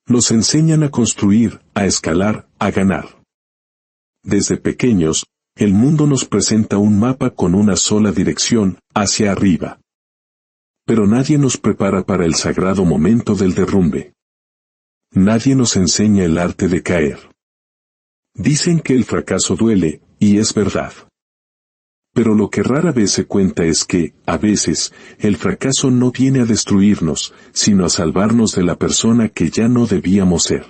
Nos enseñan a construir, a escalar, a ganar. Desde pequeños, el mundo nos presenta un mapa con una sola dirección, hacia arriba. Pero nadie nos prepara para el sagrado momento del derrumbe. Nadie nos enseña el arte de caer. Dicen que el fracaso duele, y es verdad. Pero lo que rara vez se cuenta es que, a veces, el fracaso no viene a destruirnos, sino a salvarnos de la persona que ya no debíamos ser.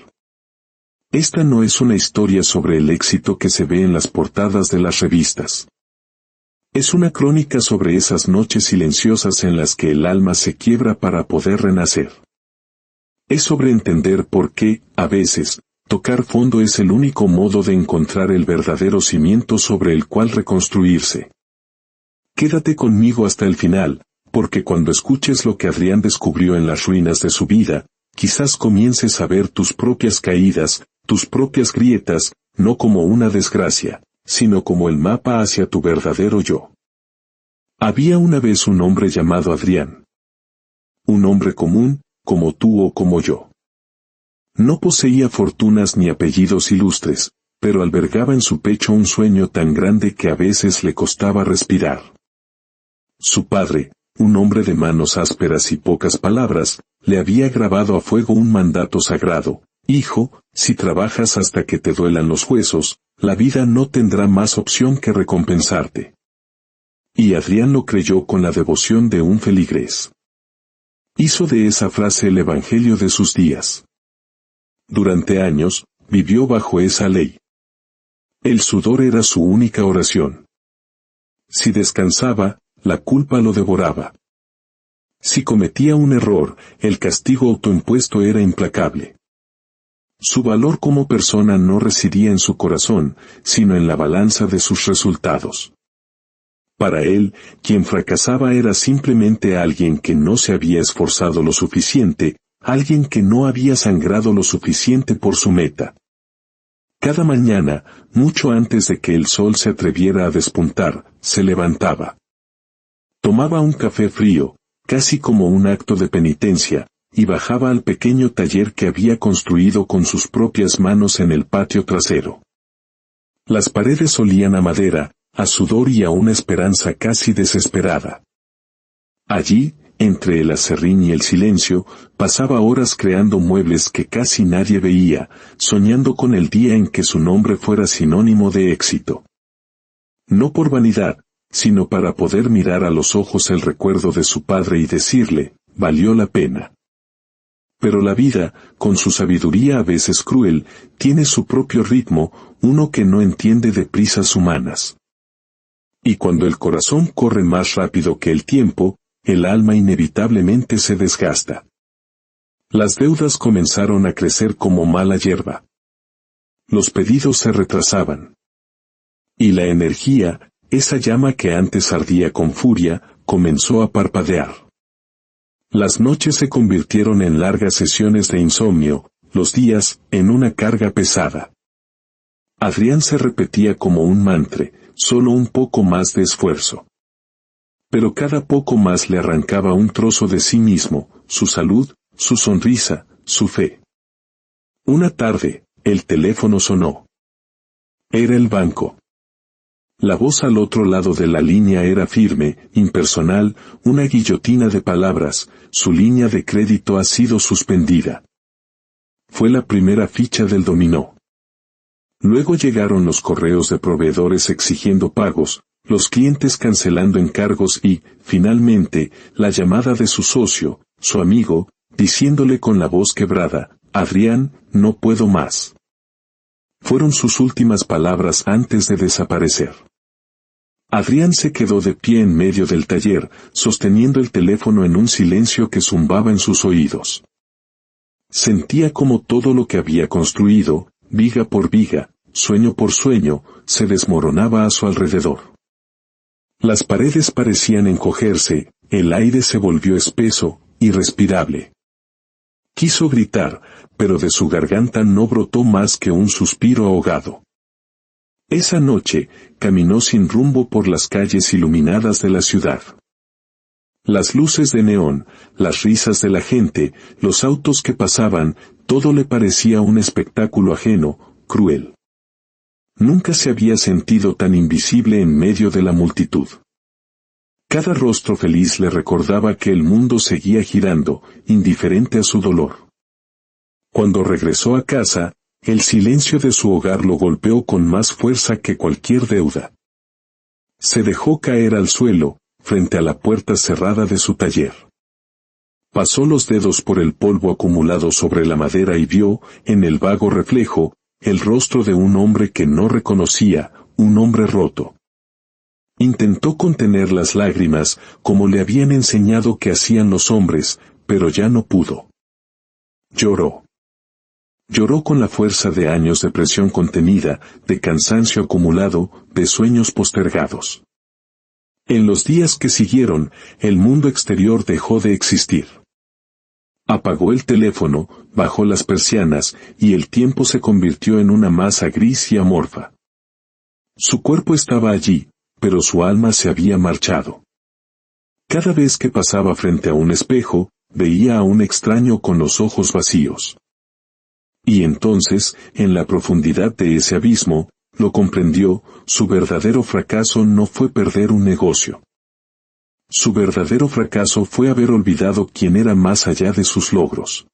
Esta no es una historia sobre el éxito que se ve en las portadas de las revistas. Es una crónica sobre esas noches silenciosas en las que el alma se quiebra para poder renacer. Es sobre entender por qué, a veces, tocar fondo es el único modo de encontrar el verdadero cimiento sobre el cual reconstruirse. Quédate conmigo hasta el final, porque cuando escuches lo que Adrián descubrió en las ruinas de su vida, quizás comiences a ver tus propias caídas, tus propias grietas, no como una desgracia, sino como el mapa hacia tu verdadero yo. Había una vez un hombre llamado Adrián. Un hombre común, como tú o como yo. No poseía fortunas ni apellidos ilustres, pero albergaba en su pecho un sueño tan grande que a veces le costaba respirar. Su padre, un hombre de manos ásperas y pocas palabras, le había grabado a fuego un mandato sagrado: hijo, si trabajas hasta que te duelan los huesos, la vida no tendrá más opción que recompensarte. Y Adrián lo creyó con la devoción de un feligrés. Hizo de esa frase el evangelio de sus días. Durante años, vivió bajo esa ley. El sudor era su única oración. Si descansaba, la culpa lo devoraba. Si cometía un error, el castigo autoimpuesto era implacable. Su valor como persona no residía en su corazón, sino en la balanza de sus resultados. Para él, quien fracasaba era simplemente alguien que no se había esforzado lo suficiente, alguien que no había sangrado lo suficiente por su meta. Cada mañana, mucho antes de que el sol se atreviera a despuntar, se levantaba. Tomaba un café frío, casi como un acto de penitencia, y bajaba al pequeño taller que había construido con sus propias manos en el patio trasero. Las paredes olían a madera, a sudor y a una esperanza casi desesperada. Allí, entre el aserrín y el silencio, pasaba horas creando muebles que casi nadie veía, soñando con el día en que su nombre fuera sinónimo de éxito. No por vanidad, sino para poder mirar a los ojos el recuerdo de su padre y decirle: valió la pena. Pero la vida, con su sabiduría a veces cruel, tiene su propio ritmo, uno que no entiende de prisas humanas. Y cuando el corazón corre más rápido que el tiempo, el alma inevitablemente se desgasta. Las deudas comenzaron a crecer como mala hierba. Los pedidos se retrasaban. Y la energía, esa llama que antes ardía con furia, comenzó a parpadear. Las noches se convirtieron en largas sesiones de insomnio, los días, en una carga pesada. Adrián se repetía como un mantra: solo un poco más de esfuerzo. Pero cada poco más le arrancaba un trozo de sí mismo, su salud, su sonrisa, su fe. Una tarde, el teléfono sonó. Era el banco. La voz al otro lado de la línea era firme, impersonal, una guillotina de palabras: su línea de crédito ha sido suspendida. Fue la primera ficha del dominó. Luego llegaron los correos de proveedores exigiendo pagos, los clientes cancelando encargos y, finalmente, la llamada de su socio, su amigo, diciéndole con la voz quebrada: Adrián, no puedo más. Fueron sus últimas palabras antes de desaparecer. Adrián se quedó de pie en medio del taller, sosteniendo el teléfono en un silencio que zumbaba en sus oídos. Sentía como todo lo que había construido, viga por viga, sueño por sueño, se desmoronaba a su alrededor. Las paredes parecían encogerse, el aire se volvió espeso, irrespirable. Quiso gritar, pero de su garganta no brotó más que un suspiro ahogado. Esa noche, caminó sin rumbo por las calles iluminadas de la ciudad. Las luces de neón, las risas de la gente, los autos que pasaban, todo le parecía un espectáculo ajeno, cruel. Nunca se había sentido tan invisible en medio de la multitud. Cada rostro feliz le recordaba que el mundo seguía girando, indiferente a su dolor. Cuando regresó a casa, el silencio de su hogar lo golpeó con más fuerza que cualquier deuda. Se dejó caer al suelo, frente a la puerta cerrada de su taller. Pasó los dedos por el polvo acumulado sobre la madera y vio, en el vago reflejo, el rostro de un hombre que no reconocía, un hombre roto. Intentó contener las lágrimas, como le habían enseñado que hacían los hombres, pero ya no pudo. Lloró. Lloró con la fuerza de años de presión contenida, de cansancio acumulado, de sueños postergados. En los días que siguieron, el mundo exterior dejó de existir. Apagó el teléfono, bajó las persianas, y el tiempo se convirtió en una masa gris y amorfa. Su cuerpo estaba allí, pero su alma se había marchado. Cada vez que pasaba frente a un espejo, veía a un extraño con los ojos vacíos. Y entonces, en la profundidad de ese abismo, lo comprendió, su verdadero fracaso no fue perder un negocio. Su verdadero fracaso fue haber olvidado quién era más allá de sus logros.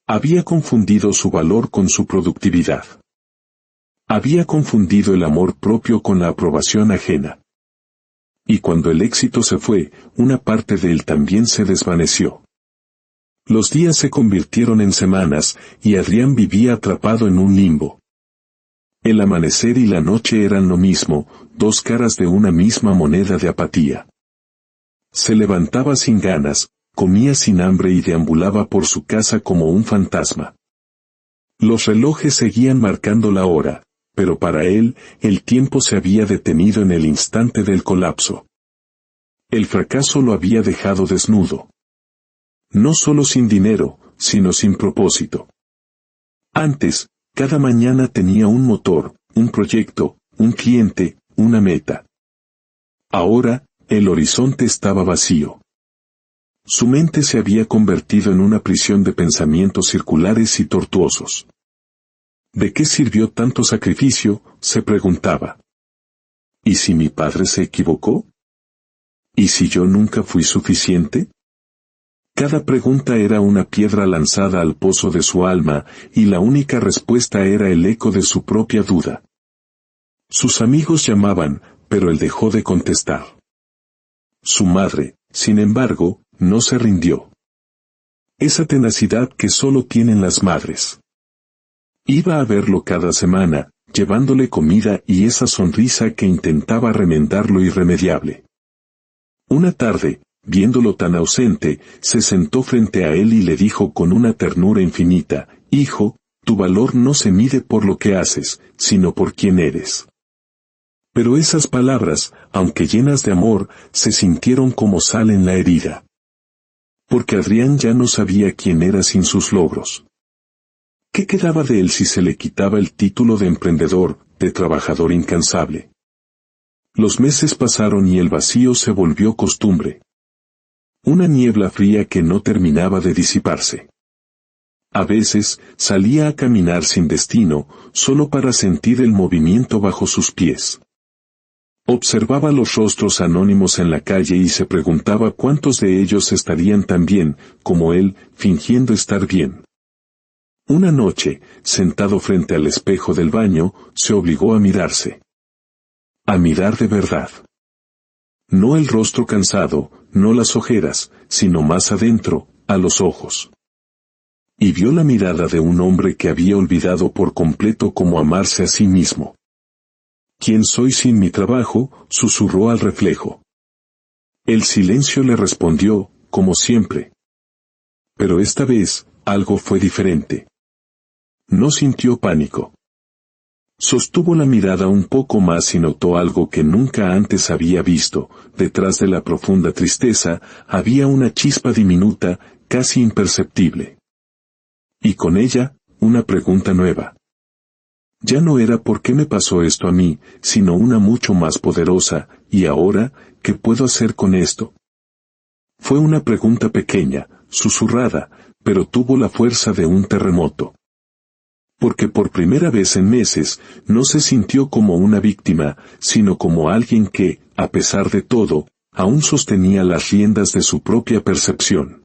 Había confundido su valor con su productividad. Había confundido el amor propio con la aprobación ajena. Y cuando el éxito se fue, una parte de él también se desvaneció. Los días se convirtieron en semanas, y Adrián vivía atrapado en un limbo. El amanecer y la noche eran lo mismo, dos caras de una misma moneda de apatía. Se levantaba sin ganas, comía sin hambre y deambulaba por su casa como un fantasma. Los relojes seguían marcando la hora, pero para él, el tiempo se había detenido en el instante del colapso. El fracaso lo había dejado desnudo. No solo sin dinero, sino sin propósito. Antes, cada mañana tenía un motor, un proyecto, un cliente, una meta. Ahora, el horizonte estaba vacío. Su mente se había convertido en una prisión de pensamientos circulares y tortuosos. ¿De qué sirvió tanto sacrificio?, se preguntaba. ¿Y si mi padre se equivocó? ¿Y si yo nunca fui suficiente? Cada pregunta era una piedra lanzada al pozo de su alma, y la única respuesta era el eco de su propia duda. Sus amigos llamaban, pero él dejó de contestar. Su madre, sin embargo, no se rindió. Esa tenacidad que solo tienen las madres. Iba a verlo cada semana, llevándole comida y esa sonrisa que intentaba remendar lo irremediable. Una tarde, viéndolo tan ausente, se sentó frente a él y le dijo con una ternura infinita: «Hijo, tu valor no se mide por lo que haces, sino por quién eres». Pero esas palabras, aunque llenas de amor, se sintieron como sal en la herida. Porque Adrián ya no sabía quién era sin sus logros. ¿Qué quedaba de él si se le quitaba el título de emprendedor, de trabajador incansable? Los meses pasaron y el vacío se volvió costumbre. Una niebla fría que no terminaba de disiparse. A veces, salía a caminar sin destino, solo para sentir el movimiento bajo sus pies. Observaba los rostros anónimos en la calle y se preguntaba cuántos de ellos estarían tan bien, como él, fingiendo estar bien. Una noche, sentado frente al espejo del baño, se obligó a mirarse. A mirar de verdad. No el rostro cansado, no las ojeras, sino más adentro, a los ojos. Y vio la mirada de un hombre que había olvidado por completo cómo amarse a sí mismo. «¿Quién soy sin mi trabajo?», susurró al reflejo. El silencio le respondió, como siempre. Pero esta vez, algo fue diferente. No sintió pánico. Sostuvo la mirada un poco más y notó algo que nunca antes había visto: detrás de la profunda tristeza, había una chispa diminuta, casi imperceptible. Y con ella, una pregunta nueva. Ya no era ¿por qué me pasó esto a mí?, sino una mucho más poderosa: ¿y ahora, qué puedo hacer con esto? Fue una pregunta pequeña, susurrada, pero tuvo la fuerza de un terremoto. Porque por primera vez en meses, no se sintió como una víctima, sino como alguien que, a pesar de todo, aún sostenía las riendas de su propia percepción.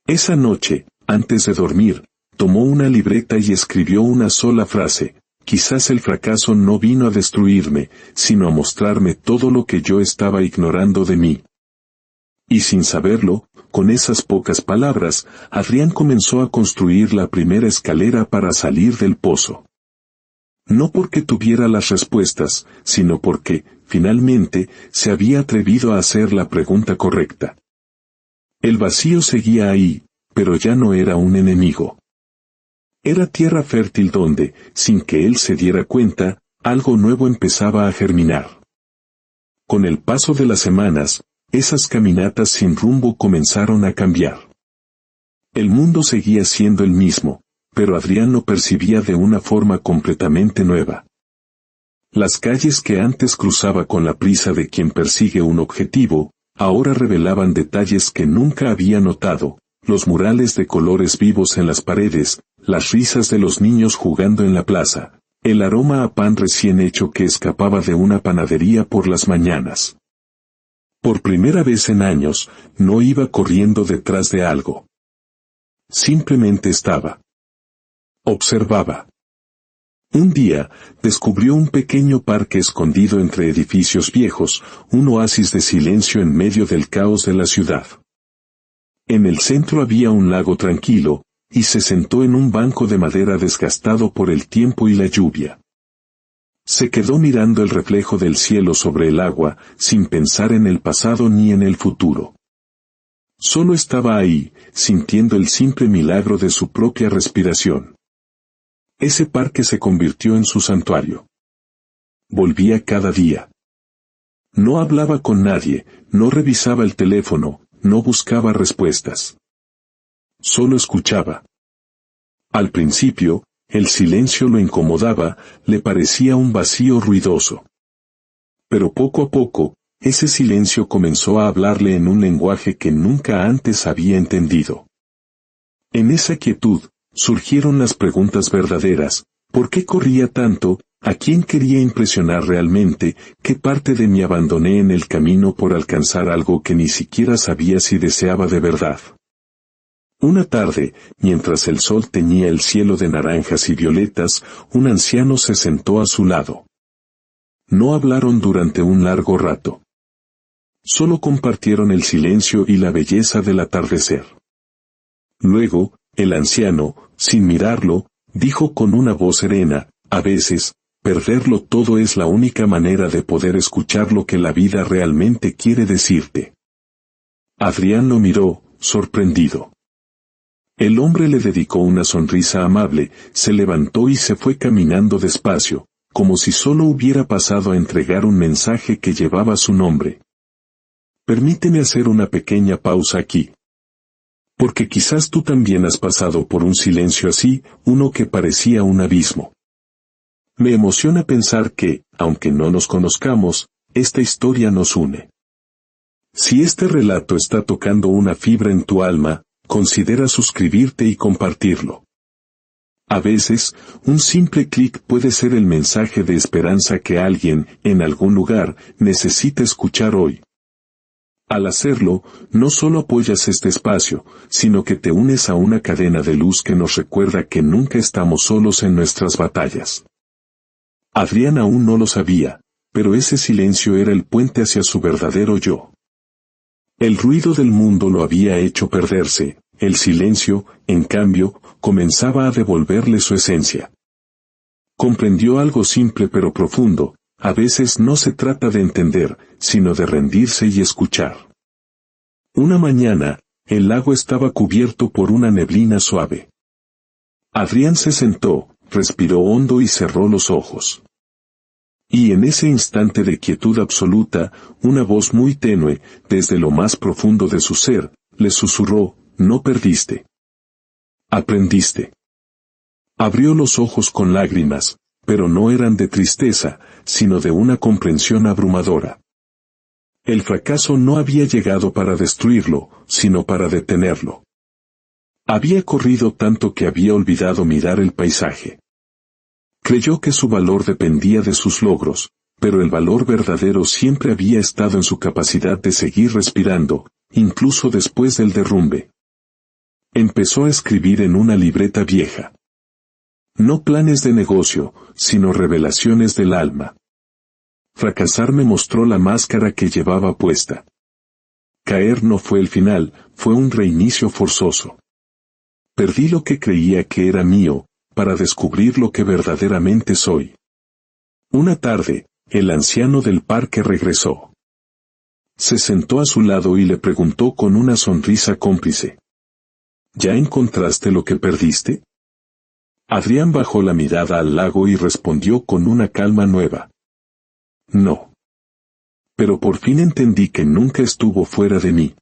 Esa noche, antes de dormir, tomó una libreta y escribió una sola frase: quizás el fracaso no vino a destruirme, sino a mostrarme todo lo que yo estaba ignorando de mí. Y sin saberlo, con esas pocas palabras, Adrián comenzó a construir la primera escalera para salir del pozo. No porque tuviera las respuestas, sino porque, finalmente, se había atrevido a hacer la pregunta correcta. El vacío seguía ahí, pero ya no era un enemigo. Era tierra fértil donde, sin que él se diera cuenta, algo nuevo empezaba a germinar. Con el paso de las semanas, esas caminatas sin rumbo comenzaron a cambiar. El mundo seguía siendo el mismo, pero Adrián lo percibía de una forma completamente nueva. Las calles que antes cruzaba con la prisa de quien persigue un objetivo, ahora revelaban detalles que nunca había notado: los murales de colores vivos en las paredes, las risas de los niños jugando en la plaza, el aroma a pan recién hecho que escapaba de una panadería por las mañanas. Por primera vez en años, no iba corriendo detrás de algo. Simplemente estaba. Observaba. Un día, descubrió un pequeño parque escondido entre edificios viejos, un oasis de silencio en medio del caos de la ciudad. En el centro había un lago tranquilo, y se sentó en un banco de madera desgastado por el tiempo y la lluvia. Se quedó mirando el reflejo del cielo sobre el agua, sin pensar en el pasado ni en el futuro. Solo estaba ahí, sintiendo el simple milagro de su propia respiración. Ese parque se convirtió en su santuario. Volvía cada día. No hablaba con nadie, no revisaba el teléfono, no buscaba respuestas. Solo escuchaba. Al principio, el silencio lo incomodaba, le parecía un vacío ruidoso. Pero poco a poco, ese silencio comenzó a hablarle en un lenguaje que nunca antes había entendido. En esa quietud, surgieron las preguntas verdaderas: ¿por qué corría tanto? ¿A quién quería impresionar realmente? ¿Qué parte de mí abandoné en el camino por alcanzar algo que ni siquiera sabía si deseaba de verdad? Una tarde, mientras el sol teñía el cielo de naranjas y violetas, un anciano se sentó a su lado. No hablaron durante un largo rato. Solo compartieron el silencio y la belleza del atardecer. Luego, el anciano, sin mirarlo, dijo con una voz serena: a veces, perderlo todo es la única manera de poder escuchar lo que la vida realmente quiere decirte. Adrián lo miró, sorprendido. El hombre le dedicó una sonrisa amable, se levantó y se fue caminando despacio, como si solo hubiera pasado a entregar un mensaje que llevaba su nombre. Permíteme hacer una pequeña pausa aquí. Porque quizás tú también has pasado por un silencio así, uno que parecía un abismo. Me emociona pensar que, aunque no nos conozcamos, esta historia nos une. Si este relato está tocando una fibra en tu alma, considera suscribirte y compartirlo. A veces, un simple clic puede ser el mensaje de esperanza que alguien, en algún lugar, necesita escuchar hoy. Al hacerlo, no solo apoyas este espacio, sino que te unes a una cadena de luz que nos recuerda que nunca estamos solos en nuestras batallas. Adrián aún no lo sabía, pero ese silencio era el puente hacia su verdadero yo. El ruido del mundo lo había hecho perderse, el silencio, en cambio, comenzaba a devolverle su esencia. Comprendió algo simple pero profundo: a veces no se trata de entender, sino de rendirse y escuchar. Una mañana, el lago estaba cubierto por una neblina suave. Adrián se sentó, respiró hondo y cerró los ojos. Y en ese instante de quietud absoluta, una voz muy tenue, desde lo más profundo de su ser, le susurró: no perdiste. Aprendiste. Abrió los ojos con lágrimas, pero no eran de tristeza, sino de una comprensión abrumadora. El fracaso no había llegado para destruirlo, sino para detenerlo. Había corrido tanto que había olvidado mirar el paisaje. Creyó que su valor dependía de sus logros, pero el valor verdadero siempre había estado en su capacidad de seguir respirando, incluso después del derrumbe. Empezó a escribir en una libreta vieja. No planes de negocio, sino revelaciones del alma. Fracasar me mostró la máscara que llevaba puesta. Caer no fue el final, fue un reinicio forzoso. Perdí lo que creía que era mío, para descubrir lo que verdaderamente soy. Una tarde, el anciano del parque regresó. Se sentó a su lado y le preguntó con una sonrisa cómplice. ¿Ya encontraste lo que perdiste? Adrián bajó la mirada al lago y respondió con una calma nueva. No. Pero por fin entendí que nunca estuvo fuera de mí.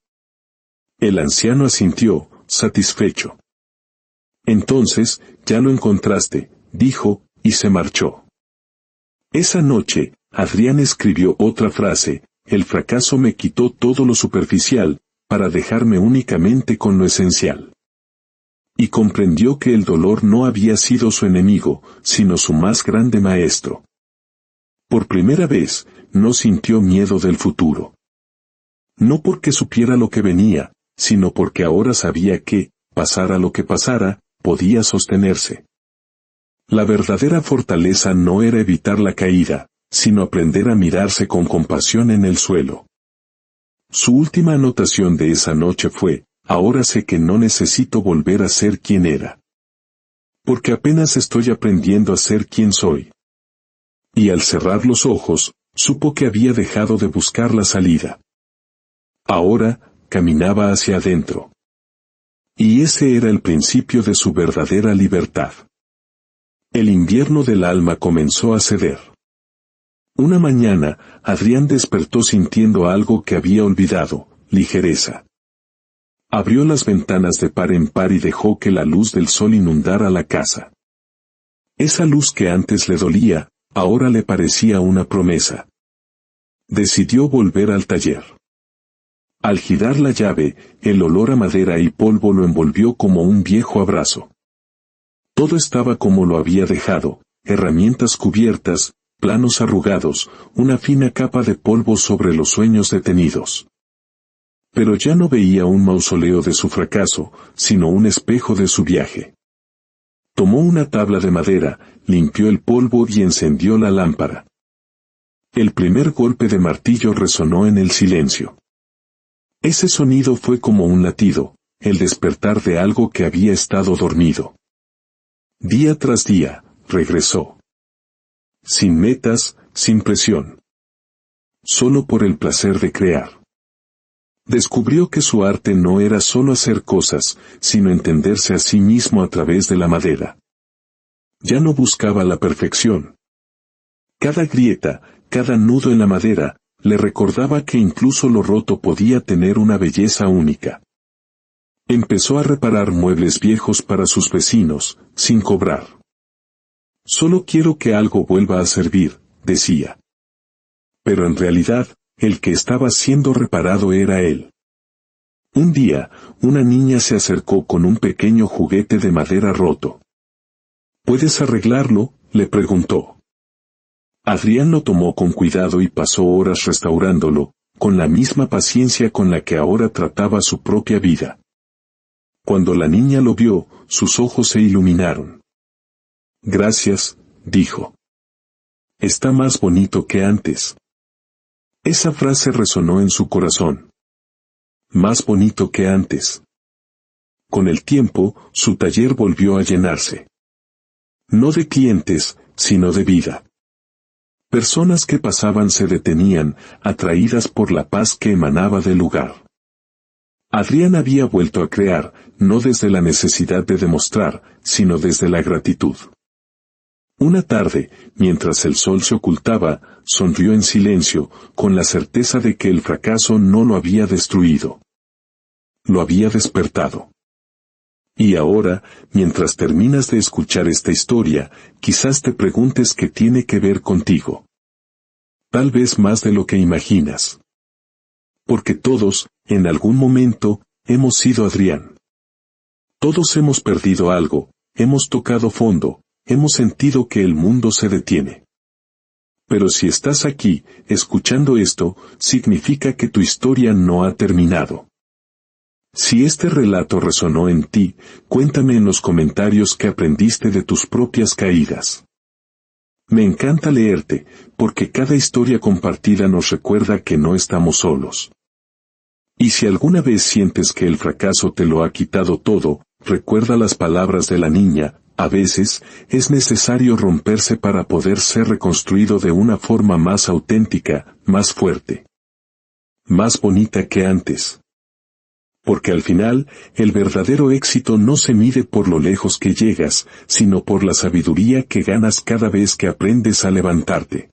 El anciano asintió, satisfecho. Entonces, ya lo encontraste, dijo, y se marchó. Esa noche, Adrián escribió otra frase, el fracaso me quitó todo lo superficial, para dejarme únicamente con lo esencial. Y comprendió que el dolor no había sido su enemigo, sino su más grande maestro. Por primera vez, no sintió miedo del futuro. No porque supiera lo que venía, sino porque ahora sabía que, pasara lo que pasara, podía sostenerse. La verdadera fortaleza no era evitar la caída, sino aprender a mirarse con compasión en el suelo. Su última anotación de esa noche fue, ahora sé que no necesito volver a ser quien era. Porque apenas estoy aprendiendo a ser quien soy. Y al cerrar los ojos, supo que había dejado de buscar la salida. Ahora, caminaba hacia adentro. Y ese era el principio de su verdadera libertad. El invierno del alma comenzó a ceder. Una mañana, Adrián despertó sintiendo algo que había olvidado, ligereza. Abrió las ventanas de par en par y dejó que la luz del sol inundara la casa. Esa luz que antes le dolía, ahora le parecía una promesa. Decidió volver al taller. Al girar la llave, el olor a madera y polvo lo envolvió como un viejo abrazo. Todo estaba como lo había dejado, herramientas cubiertas, planos arrugados, una fina capa de polvo sobre los sueños detenidos. Pero ya no veía un mausoleo de su fracaso, sino un espejo de su viaje. Tomó una tabla de madera, limpió el polvo y encendió la lámpara. El primer golpe de martillo resonó en el silencio. Ese sonido fue como un latido, el despertar de algo que había estado dormido. Día tras día, regresó. Sin metas, sin presión. Solo por el placer de crear. Descubrió que su arte no era solo hacer cosas, sino entenderse a sí mismo a través de la madera. Ya no buscaba la perfección. Cada grieta, cada nudo en la madera, le recordaba que incluso lo roto podía tener una belleza única. Empezó a reparar muebles viejos para sus vecinos, sin cobrar. Solo quiero que algo vuelva a servir, decía. Pero en realidad, el que estaba siendo reparado era él. Un día, una niña se acercó con un pequeño juguete de madera roto. ¿Puedes arreglarlo?, le preguntó. Adrián lo tomó con cuidado y pasó horas restaurándolo, con la misma paciencia con la que ahora trataba su propia vida. Cuando la niña lo vio, sus ojos se iluminaron. Gracias, dijo. Está más bonito que antes. Esa frase resonó en su corazón. Más bonito que antes. Con el tiempo, su taller volvió a llenarse. No de clientes, sino de vida. Personas que pasaban se detenían, atraídas por la paz que emanaba del lugar. Adrián había vuelto a crear, no desde la necesidad de demostrar, sino desde la gratitud. Una tarde, mientras el sol se ocultaba, sonrió en silencio, con la certeza de que el fracaso no lo había destruido. Lo había despertado. Y ahora, mientras terminas de escuchar esta historia, quizás te preguntes qué tiene que ver contigo. Tal vez más de lo que imaginas. Porque todos, en algún momento, hemos sido Adrián. Todos hemos perdido algo, hemos tocado fondo, hemos sentido que el mundo se detiene. Pero si estás aquí, escuchando esto, significa que tu historia no ha terminado. Si este relato resonó en ti, cuéntame en los comentarios qué aprendiste de tus propias caídas. Me encanta leerte, porque cada historia compartida nos recuerda que no estamos solos. Y si alguna vez sientes que el fracaso te lo ha quitado todo, recuerda las palabras de la niña: a veces, es necesario romperse para poder ser reconstruido de una forma más auténtica, más fuerte, más bonita que antes. Porque al final, el verdadero éxito no se mide por lo lejos que llegas, sino por la sabiduría que ganas cada vez que aprendes a levantarte.